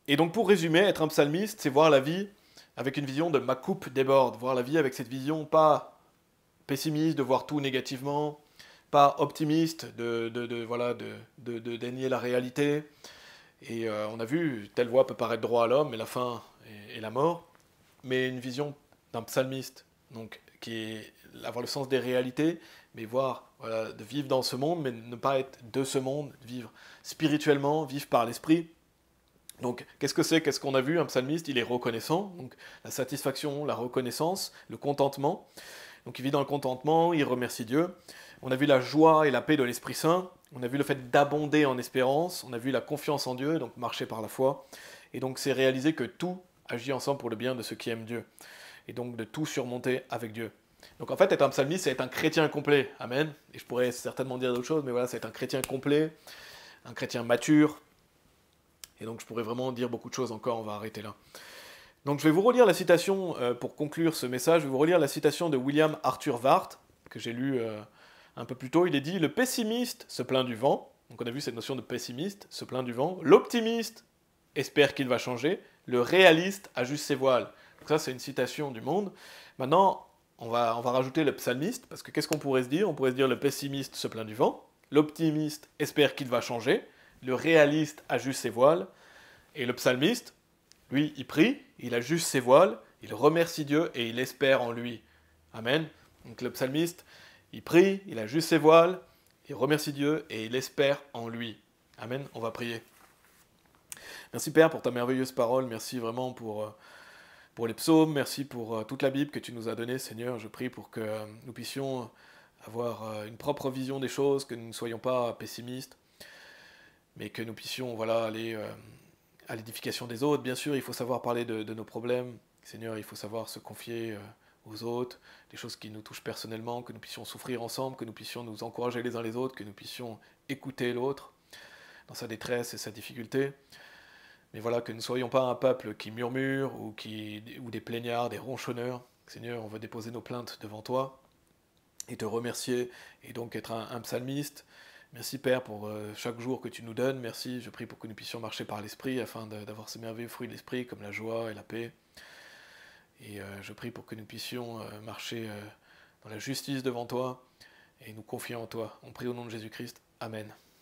Et donc pour résumer, être un psalmiste, c'est voir la vie avec une vision de ma coupe déborde, voir la vie avec cette vision pas pessimiste, de voir tout négativement, pas optimiste, de dénier la réalité. Et on a vu, telle voie peut paraître droit à l'homme, mais la fin est la mort. Mais une vision d'un psalmiste, donc qui est avoir le sens des réalités, mais voir, voilà, de vivre dans ce monde, mais ne pas être de ce monde, vivre spirituellement, vivre par l'esprit. Donc, qu'est-ce qu'on a vu? Un psalmiste, il est reconnaissant, donc la satisfaction, la reconnaissance, le contentement. Donc il vit dans le contentement, il remercie Dieu. On a vu la joie et la paix de l'Esprit Saint. On a vu le fait d'abonder en espérance. On a vu la confiance en Dieu, donc marcher par la foi. Et donc c'est réaliser que tout agit ensemble pour le bien de ceux qui aiment Dieu. Et donc de tout surmonter avec Dieu. Donc en fait, être un psalmiste, c'est être un chrétien complet. Amen. Et je pourrais certainement dire d'autres choses, mais voilà, c'est être un chrétien complet, un chrétien mature. Et donc je pourrais vraiment dire beaucoup de choses encore, on va arrêter là. Donc je vais vous relire la citation, pour conclure ce message, je vais vous relire la citation de William Arthur Ward, que j'ai lu un peu plus tôt. Il est dit « Le pessimiste se plaint du vent ». Donc on a vu cette notion de pessimiste, se plaint du vent. L'optimiste espère qu'il va changer. Le réaliste ajuste ses voiles. Donc ça, c'est une citation du Monde. Maintenant, on va rajouter le psalmiste, parce que qu'est-ce qu'on pourrait se dire? On pourrait se dire le pessimiste se plaint du vent. L'optimiste espère qu'il va changer. Le réaliste ajuste ses voiles. Et le psalmiste, lui, il prie, il ajuste ses voiles, il remercie Dieu et il espère en lui. Amen. Donc le psalmiste, il prie, il ajuste ses voiles, il remercie Dieu et il espère en lui. Amen. On va prier. Merci Père pour ta merveilleuse parole, merci vraiment pour les psaumes, merci pour toute la Bible que tu nous as donnée, Seigneur. Je prie pour que nous puissions avoir une propre vision des choses, que nous ne soyons pas pessimistes, mais que nous puissions aller à l'édification des autres. Bien sûr, il faut savoir parler de nos problèmes. Seigneur, il faut savoir se confier aux autres, des choses qui nous touchent personnellement, que nous puissions souffrir ensemble, que nous puissions nous encourager les uns les autres, que nous puissions écouter l'autre dans sa détresse et sa difficulté. Mais voilà, que nous ne soyons pas un peuple qui murmure ou des plaignards, des ronchonneurs. Seigneur, on veut déposer nos plaintes devant toi et te remercier et donc être un psalmiste. Merci Père pour chaque jour que tu nous donnes. Merci, je prie pour que nous puissions marcher par l'Esprit afin d'avoir ces merveilleux fruits de l'Esprit comme la joie et la paix. Et je prie pour que nous puissions marcher dans la justice devant toi et nous confier en toi. On prie au nom de Jésus-Christ. Amen.